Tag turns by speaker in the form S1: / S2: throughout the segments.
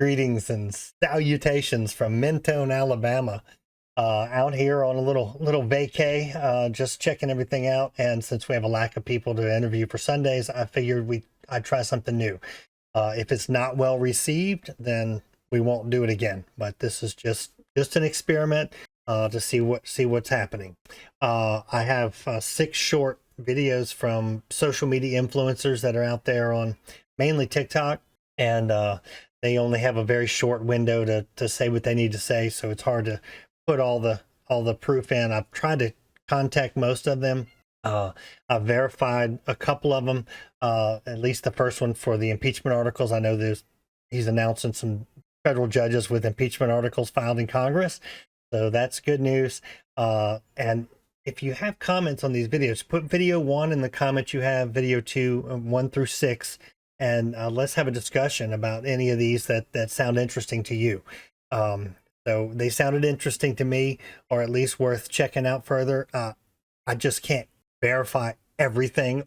S1: Greetings and salutations from Mentone, Alabama. Out here on a little vacay, just checking everything out. And since we have a lack of people to interview for Sundays, I figured I'd try something new. If it's not well received, then we won't do it again. But this is just an experiment to see what's happening. I have 6 short videos from social media influencers that are out there on mainly TikTok, and they only have a very short window to say what they need to say, so it's hard to put all the proof in. I've tried to contact most of them. I've verified a couple of them, at least the first one for the impeachment articles. I know he's announcing some federal judges with impeachment articles filed in Congress, so that's good news. And if you have comments on these videos, put video 1 in the comments you have, video 2, 1 through 6, and let's have a discussion about any of these that sound interesting to you. So they sounded interesting to me, or at least worth checking out further. I just can't verify everything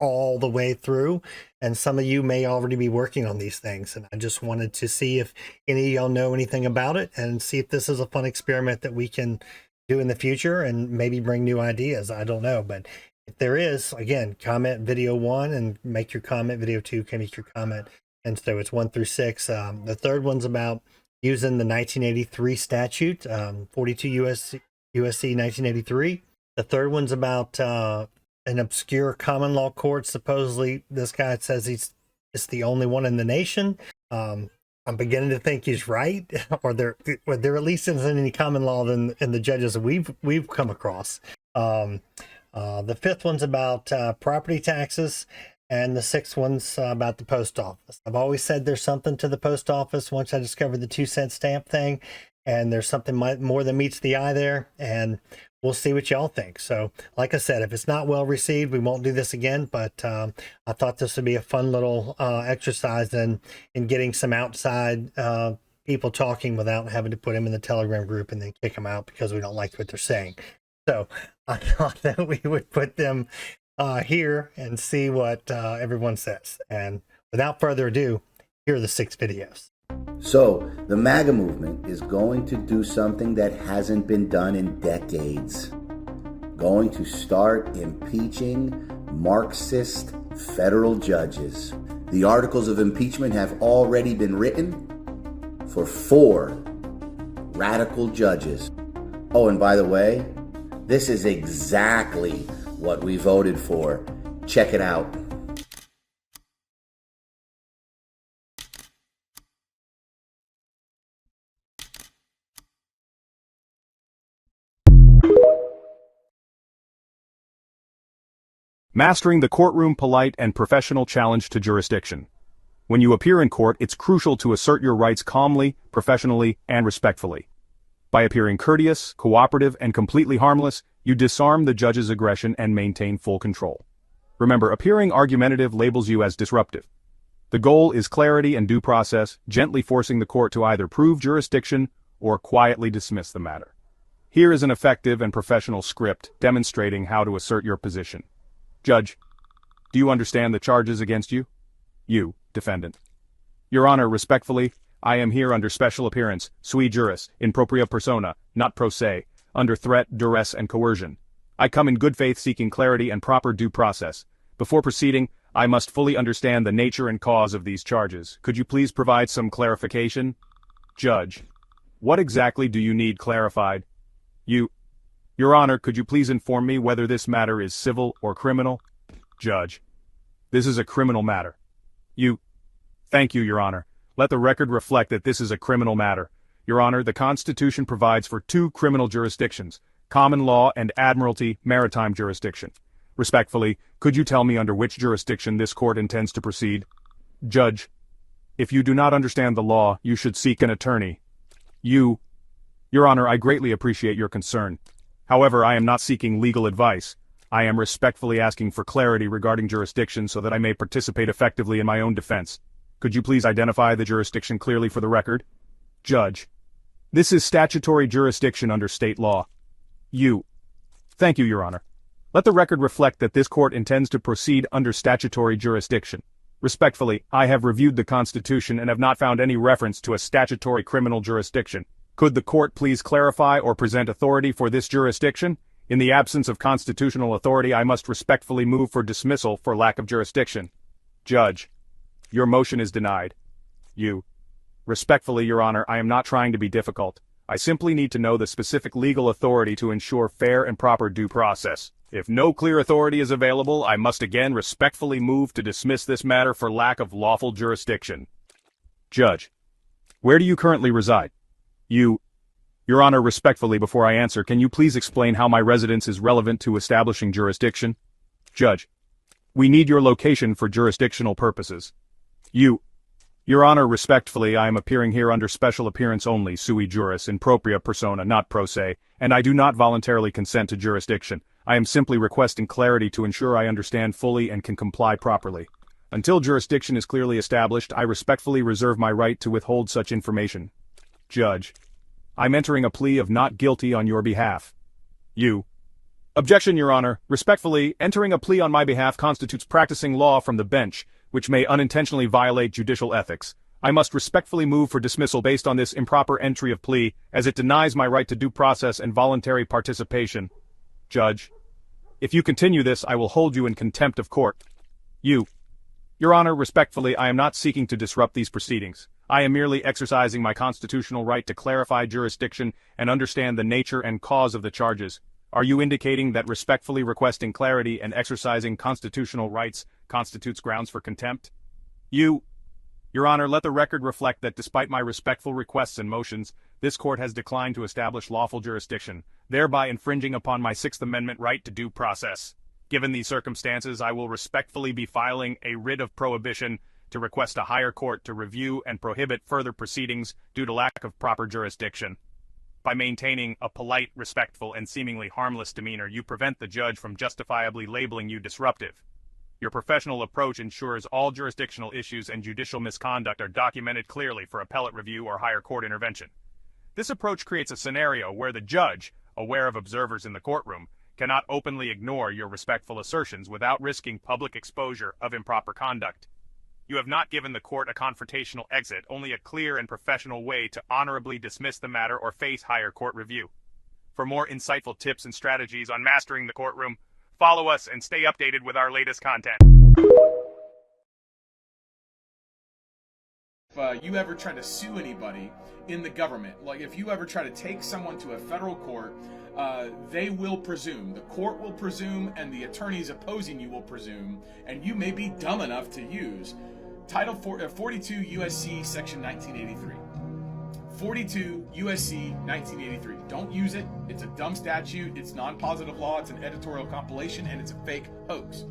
S1: all the way through, and some of you may already be working on these things, and I just wanted to see if any of y'all know anything about it and see if this is a fun experiment that we can do in the future and maybe bring new ideas. I don't know, but if there is, again, comment video 1 and make your comment. Video 2 can make your comment. And so it's 1 through 6. The third one's about using the 1983 statute, 42 USC 1983. The third one's about an obscure common law court. Supposedly, this guy says it's the only one in the nation. I'm beginning to think he's right, or there at least isn't any common law in the judges that we've come across. The fifth one's about property taxes, and the sixth one's about the post office. I've always said there's something to the post office once I discovered the 2-cent stamp thing, and there's something more than meets the eye there, and we'll see what y'all think. So, like I said, if it's not well received, we won't do this again, but I thought this would be a fun little exercise in getting some outside people talking without having to put them in the Telegram group and then kick them out because we don't like what they're saying. So I thought that we would put them here and see what everyone says. And without further ado, here are the 6 videos.
S2: So the MAGA movement is going to do something that hasn't been done in decades. Going to start impeaching Marxist federal judges. The articles of impeachment have already been written for 4 radical judges. Oh, and by the way, this is exactly what we voted for. Check it out.
S3: Mastering the courtroom polite and professional challenge to jurisdiction. When you appear in court, it's crucial to assert your rights calmly, professionally, and respectfully. By appearing courteous, cooperative, and completely harmless, you disarm the judge's aggression and maintain full control. Remember, appearing argumentative labels you as disruptive. The goal is clarity and due process, gently forcing the court to either prove jurisdiction or quietly dismiss the matter. Here is an effective and professional script demonstrating how to assert your position. Judge, do you understand the charges against you? You, defendant. Your Honor, respectfully, I am here under special appearance, sui juris, in propria persona, not pro se, under threat, duress, and coercion. I come in good faith seeking clarity and proper due process. Before proceeding, I must fully understand the nature and cause of these charges. Could you please provide some clarification? Judge, what exactly do you need clarified? Your Honor, could you please inform me whether this matter is civil or criminal? Judge, this is a criminal matter. Thank you, Your Honor. Let the record reflect that this is a criminal matter. Your Honor, the Constitution provides for 2 criminal jurisdictions, common law and admiralty maritime jurisdiction. Respectfully, could you tell me under which jurisdiction this court intends to proceed? Judge, if you do not understand the law, you should seek an attorney. Your Honor, I greatly appreciate your concern. However, I am not seeking legal advice. I am respectfully asking for clarity regarding jurisdiction so that I may participate effectively in my own defense. Could you please identify the jurisdiction clearly for the record? Judge, this is statutory jurisdiction under state law. Thank you, Your Honor. Let the record reflect that this court intends to proceed under statutory jurisdiction. Respectfully, I have reviewed the Constitution and have not found any reference to a statutory criminal jurisdiction. Could the court please clarify or present authority for this jurisdiction? In the absence of constitutional authority, I must respectfully move for dismissal for lack of jurisdiction. Judge, your motion is denied. Respectfully, Your Honor, I am not trying to be difficult. I simply need to know the specific legal authority to ensure fair and proper due process. If no clear authority is available, I must again respectfully move to dismiss this matter for lack of lawful jurisdiction. Judge, where do you currently reside? Your Honor, respectfully, before I answer, can you please explain how my residence is relevant to establishing jurisdiction? Judge, we need your location for jurisdictional purposes. Your Honor, respectfully, I am appearing here under special appearance only, sui juris, in propria persona, not pro se, and I do not voluntarily consent to jurisdiction. I am simply requesting clarity to ensure I understand fully and can comply properly. Until jurisdiction is clearly established, I respectfully reserve my right to withhold such information. Judge, I'm entering a plea of not guilty on your behalf. Objection, Your Honor. Respectfully, entering a plea on my behalf constitutes practicing law from the bench, which may unintentionally violate judicial ethics. I must respectfully move for dismissal based on this improper entry of plea, as it denies my right to due process and voluntary participation. Judge, if you continue this, I will hold you in contempt of court. Your Honor, respectfully, I am not seeking to disrupt these proceedings. I am merely exercising my constitutional right to clarify jurisdiction and understand the nature and cause of the charges. Are you indicating that respectfully requesting clarity and exercising constitutional rights constitutes grounds for contempt? Your Honor, let the record reflect that despite my respectful requests and motions, this court has declined to establish lawful jurisdiction, thereby infringing upon my Sixth Amendment right to due process. Given these circumstances, I will respectfully be filing a writ of prohibition to request a higher court to review and prohibit further proceedings due to lack of proper jurisdiction. By maintaining a polite, respectful, and seemingly harmless demeanor, you prevent the judge from justifiably labeling you disruptive. Your professional approach ensures all jurisdictional issues and judicial misconduct are documented clearly for appellate review or higher court intervention. This approach creates a scenario where the judge, aware of observers in the courtroom, cannot openly ignore your respectful assertions without risking public exposure of improper conduct. You have not given the court a confrontational exit, only a clear and professional way to honorably dismiss the matter or face higher court review. For more insightful tips and strategies on mastering the courtroom, follow us and stay updated with our latest content.
S4: If you ever try to sue anybody in the government, like if you ever try to take someone to a federal court, they will presume, the court will presume, and the attorneys opposing you will presume, and you may be dumb enough to use Title 42 USC Section 1983. 42 USC 1983. Don't use it. It's a dumb statute. It's non-positive law. It's an editorial compilation, and it's a fake hoax.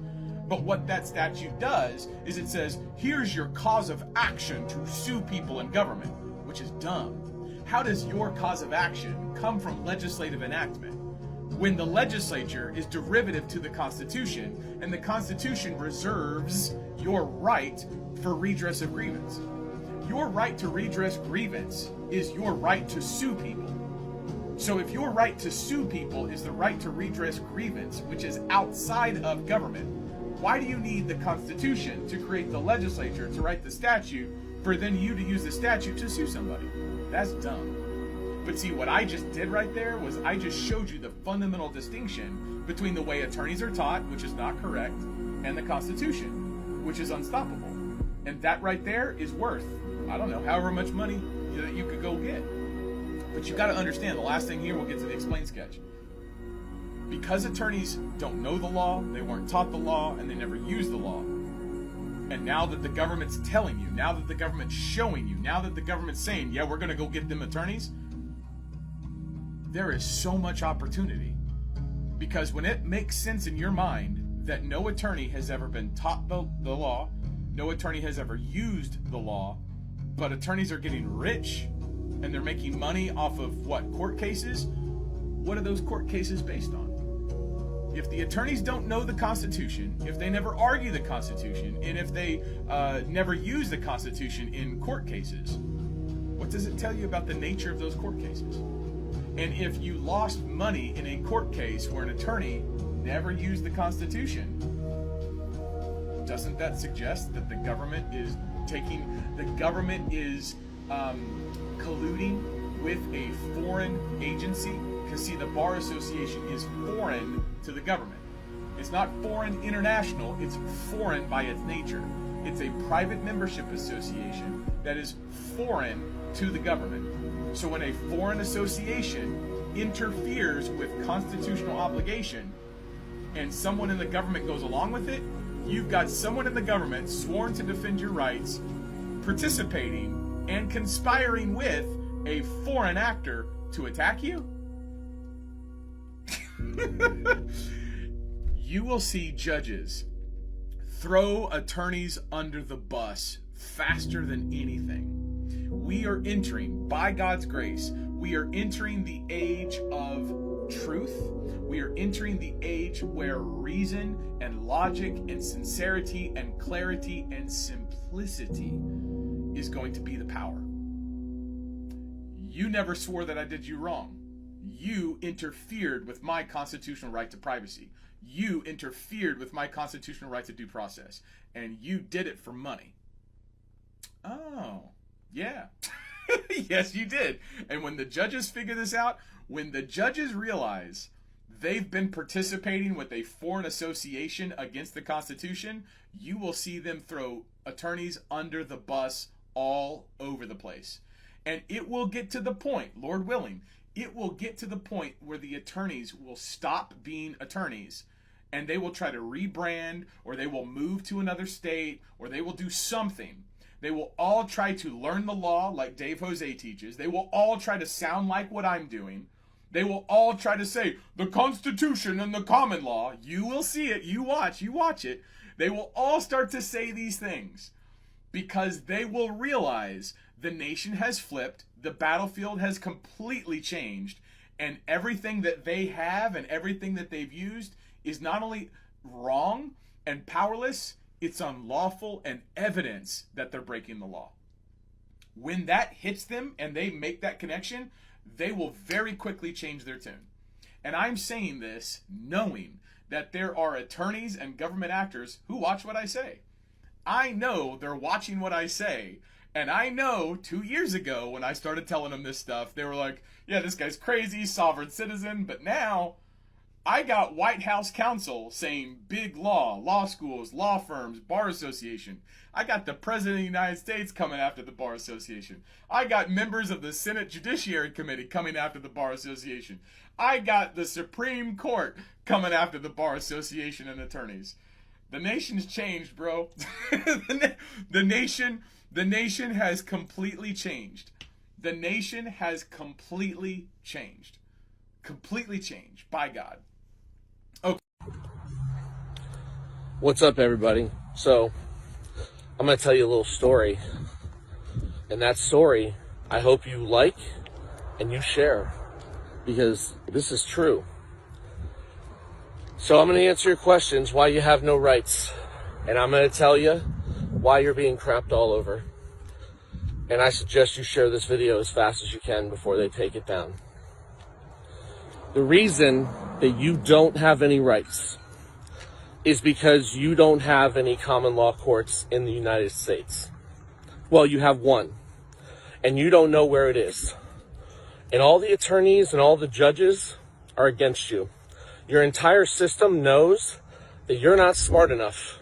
S4: But what that statute does is it says, here's your cause of action to sue people in government, which is dumb. How does your cause of action come from legislative enactment when the legislature is derivative to the Constitution, and the Constitution reserves your right for redress of grievance? Your right to redress grievance is your right to sue people. So if your right to sue people is the right to redress grievance, which is outside of government, why do you need the Constitution to create the legislature to write the statute for then you to use the statute to sue somebody? That's dumb. But see, what I just did right there was I just showed you the fundamental distinction between the way attorneys are taught, which is not correct, and the Constitution, which is unstoppable. And that right there is worth, I don't know, however much money that you could go get. But you got to understand, the last thing here, we'll get to the explain sketch. Because attorneys don't know the law, they weren't taught the law, and they never used the law. And now that the government's telling you, now that the government's showing you, now that the government's saying, yeah, we're going to go get them attorneys, there is so much opportunity. Because when it makes sense in your mind that no attorney has ever been taught the law, no attorney has ever used the law, but attorneys are getting rich and they're making money off of what? Court cases? What are those court cases based on? If the attorneys don't know the Constitution, if they never argue the Constitution, and if they never use the Constitution in court cases, what does it tell you about the nature of those court cases? And if you lost money in a court case where an attorney never used the Constitution, doesn't that suggest that the government is colluding with a foreign agency? Because see, the Bar Association is foreign to the government. It's not foreign international, it's foreign by its nature. It's a private membership association that is foreign to the government. So when a foreign association interferes with constitutional obligation and someone in the government goes along with it, you've got someone in the government sworn to defend your rights participating and conspiring with a foreign actor to attack you. You will see judges throw attorneys under the bus faster than anything. We are entering, by God's grace, we are entering the age of truth. We are entering the age where reason and logic and sincerity and clarity and simplicity is going to be the power. You never swore that I did you wrong. You interfered with my constitutional right to privacy. You interfered with my constitutional right to due process. And you did it for money. Oh, yeah. Yes, you did. And when the judges figure this out, when the judges realize they've been participating with a foreign association against the Constitution, you will see them throw attorneys under the bus all over the place. And it will get to the point, Lord willing, it will get to the point where the attorneys will stop being attorneys and they will try to rebrand, or they will move to another state, or they will do something. They will all try to learn the law like Dave Jose teaches. They will all try to sound like what I'm doing. They will all try to say the Constitution and the common law. You will see it. You watch it. They will all start to say these things because they will realize the nation has flipped. The battlefield has completely changed, and everything that they have and everything that they've used is not only wrong and powerless, it's unlawful and evidence that they're breaking the law. When that hits them and they make that connection, they will very quickly change their tune. And I'm saying this knowing that there are attorneys and government actors who watch what I say. I know they're watching what I say. And I know 2 years ago when I started telling them this stuff, they were like, yeah, this guy's crazy, sovereign citizen. But now I got White House counsel saying big law schools, law firms, Bar Association. I got the President of the United States coming after the Bar Association. I got members of the Senate Judiciary Committee coming after the Bar Association. I got the Supreme Court coming after the Bar Association and attorneys. The nation's changed, bro. The nation has completely changed. The nation has completely changed. Completely changed, by God. Okay.
S5: What's up, everybody? So, I'm going to tell you a little story. And that story, I hope you like and you share, because this is true. So I'm going to answer your questions why you have no rights. And I'm going to tell you why you're being crapped all over. And I suggest you share this video as fast as you can before they take it down. The reason that you don't have any rights is because you don't have any common law courts in the United States. Well, you have one, and you don't know where it is. And all the attorneys and all the judges are against you. Your entire system knows that you're not smart enough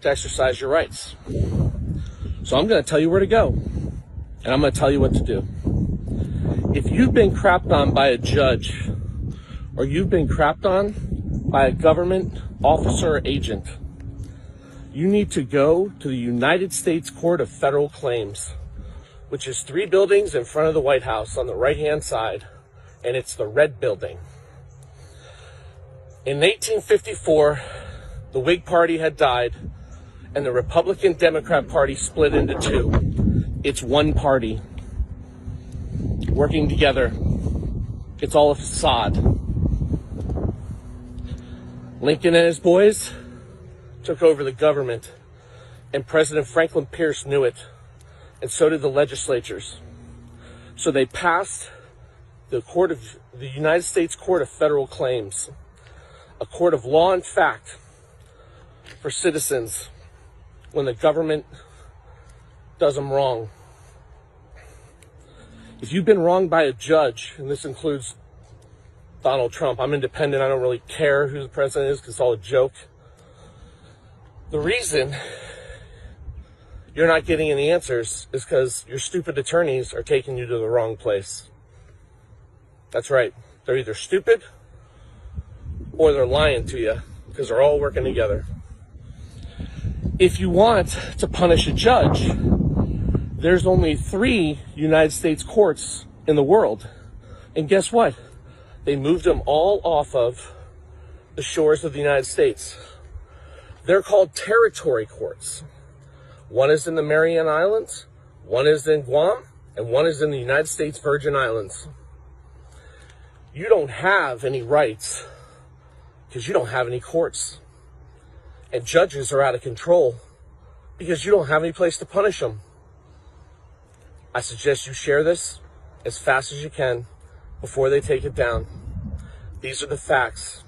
S5: to exercise your rights. So I'm going to tell you where to go, and I'm going to tell you what to do. If you've been crapped on by a judge, or you've been crapped on by a government officer or agent, you need to go to the United States Court of Federal Claims, which is 3 buildings in front of the White House on the right-hand side, and it's the red building. In 1854, the Whig Party had died, and the Republican-Democrat Party split into 2. It's one party working together. It's all a facade. Lincoln and his boys took over the government, and President Franklin Pierce knew it, and so did the legislatures. So they passed the United States Court of Federal Claims, a court of law and fact, for citizens when the government does them wrong. If you've been wronged by a judge, and this includes Donald Trump, I'm independent, I don't really care who the president is because it's all a joke. The reason you're not getting any answers is because your stupid attorneys are taking you to the wrong place. That's right. They're either stupid or they're lying to you because they're all working together. If you want to punish a judge, there's only 3 United States courts in the world. And guess what? They moved them all off of the shores of the United States. They're called territory courts. One is in the Mariana Islands, one is in Guam, and one is in the United States Virgin Islands. You don't have any rights because you don't have any courts. And judges are out of control because you don't have any place to punish them. I suggest you share this as fast as you can before they take it down. These are the facts.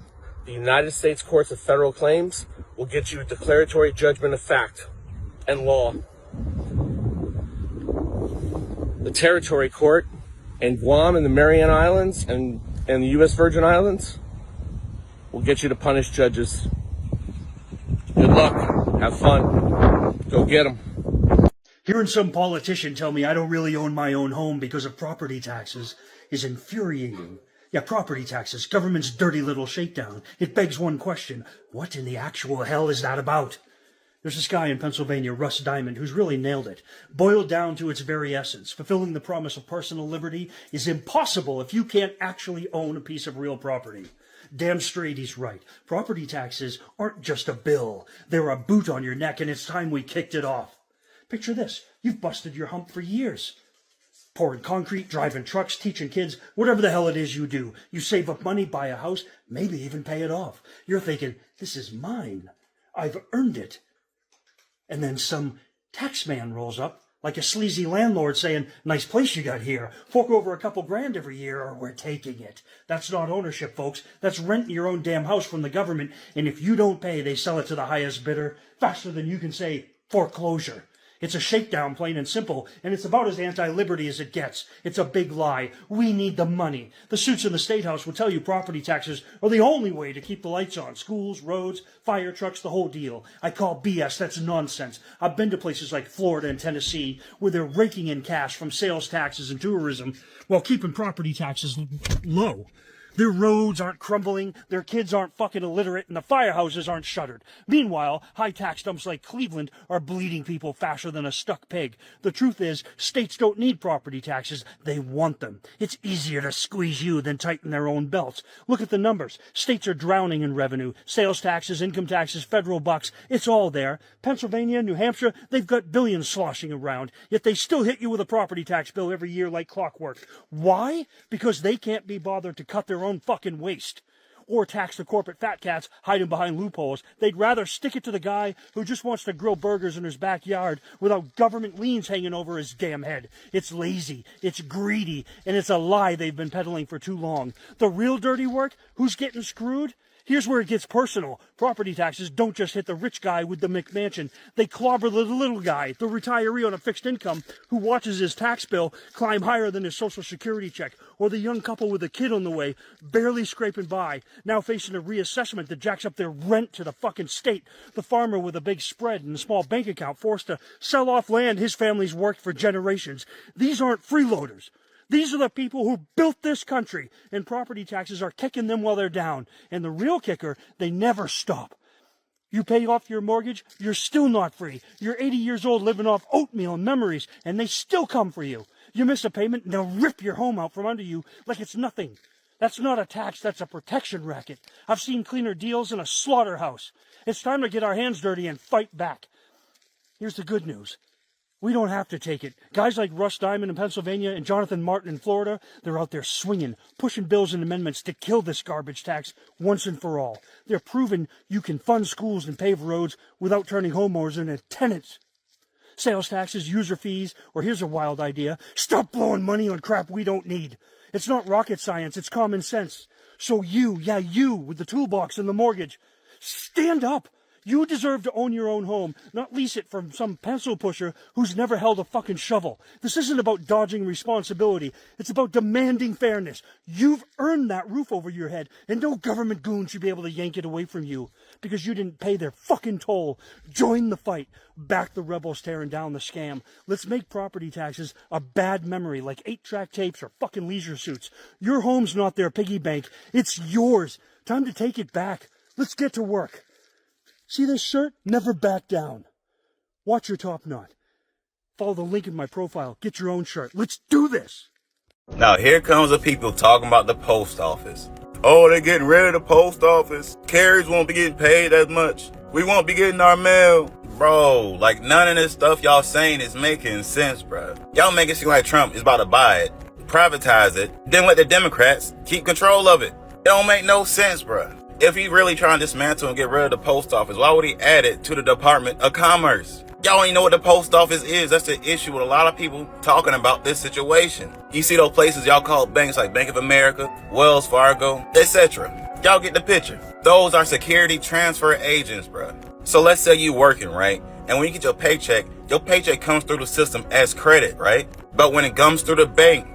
S5: The United States Courts of Federal Claims will get you a declaratory judgment of fact and law. The territory court in Guam and the Mariana Islands and the U.S. Virgin Islands will get you to punish judges. Good luck. Have fun. Go get them.
S6: Hearing some politician tell me I don't really own my own home because of property taxes is infuriating. Yeah, property taxes, government's dirty little shakedown. It begs one question. What in the actual hell is that about? There's this guy in Pennsylvania, Russ Diamond, who's really nailed it. Boiled down to its very essence, fulfilling the promise of personal liberty is impossible if you can't actually own a piece of real property. Damn straight he's right. Property taxes aren't just a bill. They're a boot on your neck, and it's time we kicked it off. Picture this. You've busted your hump for years. Pouring concrete, driving trucks, teaching kids, whatever the hell it is you do. You save up money, buy a house, maybe even pay it off. You're thinking, this is mine. I've earned it. And then some tax man rolls up, like a sleazy landlord saying, nice place you got here. Fork over a couple grand every year or we're taking it. That's not ownership, folks. That's renting your own damn house from the government. And if you don't pay, they sell it to the highest bidder faster than you can say foreclosure. It's a shakedown, plain and simple, and it's about as anti-liberty as it gets. It's a big lie. We need the money. The suits in the State House will tell you property taxes are the only way to keep the lights on. Schools, roads, fire trucks, the whole deal. I call BS. That's nonsense. I've been to places like Florida and Tennessee where they're raking in cash from sales taxes and tourism while keeping property taxes low. Their roads aren't crumbling, their kids aren't fucking illiterate, and the firehouses aren't shuttered. Meanwhile, high tax dumps like Cleveland are bleeding people faster than a stuck pig. The truth is, states don't need property taxes, they want them. It's easier to squeeze you than tighten their own belts. Look at the numbers. States are drowning in revenue. Sales taxes, income taxes, federal bucks, it's all there. Pennsylvania, New Hampshire, they've got billions sloshing around, yet they still hit you with a property tax bill every year like clockwork. Why? Because they can't be bothered to cut their own fucking waste or tax the corporate fat cats hiding behind loopholes. They'd rather stick it to the guy who just wants to grill burgers in his backyard without government liens hanging over his damn head. It's lazy, it's greedy, and it's a lie they've been peddling for too long. The real dirty work? Who's getting screwed? Here's where it gets personal. Property taxes don't just hit the rich guy with the McMansion. They clobber the little guy, the retiree on a fixed income who watches his tax bill climb higher than his Social Security check, or the young couple with a kid on the way, barely scraping by, now facing a reassessment that jacks up their rent to the fucking state. The farmer with a big spread and a small bank account forced to sell off land his family's worked for generations. These aren't freeloaders. These are the people who built this country, and property taxes are kicking them while they're down. And the real kicker, they never stop. You pay off your mortgage, you're still not free. You're 80 years old living off oatmeal and memories, and they still come for you. You miss a payment, and they'll rip your home out from under you like it's nothing. That's not a tax, that's a protection racket. I've seen cleaner deals in a slaughterhouse. It's time to get our hands dirty and fight back. Here's the good news. We don't have to take it. Guys like Russ Diamond in Pennsylvania and Jonathan Martin in Florida, they're out there swinging, pushing bills and amendments to kill this garbage tax once and for all. They're proving you can fund schools and pave roads without turning homeowners into tenants. Sales taxes, user fees, or here's a wild idea, stop blowing money on crap we don't need. It's not rocket science, it's common sense. So you with the toolbox and the mortgage, stand up. You deserve to own your own home, not lease it from some pencil pusher who's never held a fucking shovel. This isn't about dodging responsibility. It's about demanding fairness. You've earned that roof over your head, and no government goon should be able to yank it away from you because you didn't pay their fucking toll. Join the fight. Back the rebels tearing down the scam. Let's make property taxes a bad memory like 8-track tapes or fucking leisure suits. Your home's not their piggy bank. It's yours. Time to take it back. Let's get to work. See this shirt? Never back down. Watch your top knot. Follow the link in my profile. Get your own shirt. Let's do this.
S7: Now here comes the people talking about the post office. Oh, they're getting rid of the post office. Carriers won't be getting paid as much. We won't be getting our mail. Bro, like none of this stuff y'all saying is making sense, bro. Y'all make it seem like Trump is about to buy it, privatize it, then let the Democrats keep control of it. It don't make no sense, bro. If he really trying to dismantle and get rid of the post office, why would he add it to the Department of Commerce? Y'all don't even know what the post office is. That's the issue with a lot of people talking about this situation. You see those places y'all call banks like Bank of America, Wells Fargo, etc. Y'all get the picture. Those are security transfer agents, bro. So let's say you working, right? And when you get your paycheck comes through the system as credit, right? But when it comes through the bank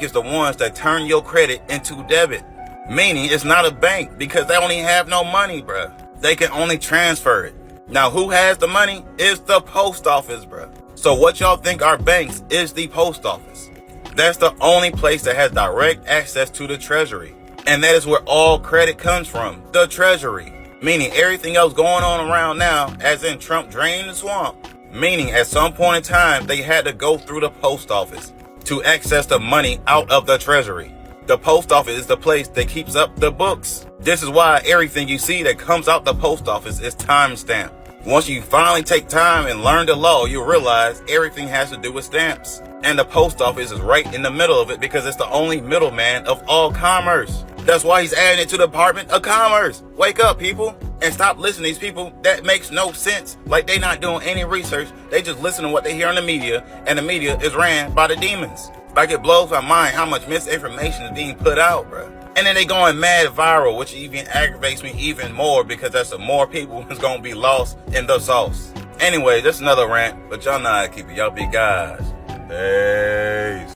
S7: is the ones that turn your credit into debit. Meaning it's not a bank because they only have no money, bro. They can only transfer it. Now, who has the money? It's the post office, bro. So what y'all think are banks is the post office. That's the only place that has direct access to the treasury. And that is where all credit comes from, the treasury. Meaning everything else going on around now, as in Trump draining the swamp. Meaning at some point in time, they had to go through the post office to access the money out of the treasury. The post office is the place that keeps up the books. This is why everything you see that comes out the post office is time-stamped. Once you finally take time and learn the law, you realize everything has to do with stamps. And the post office is right in the middle of it because it's the only middleman of all commerce. That's why he's adding it to the Department of Commerce. Wake up, people, and stop listening to these people. That makes no sense. Like they not doing any research. They just listen to what they hear on the media, and the media is ran by the demons. Like it blows my mind how much misinformation is being put out, bro. And then they going mad viral, which even aggravates me even more because that's the more people who's gonna be lost in the sauce. Anyway, that's another rant, but y'all know how to keep it. Y'all be guys. Peace.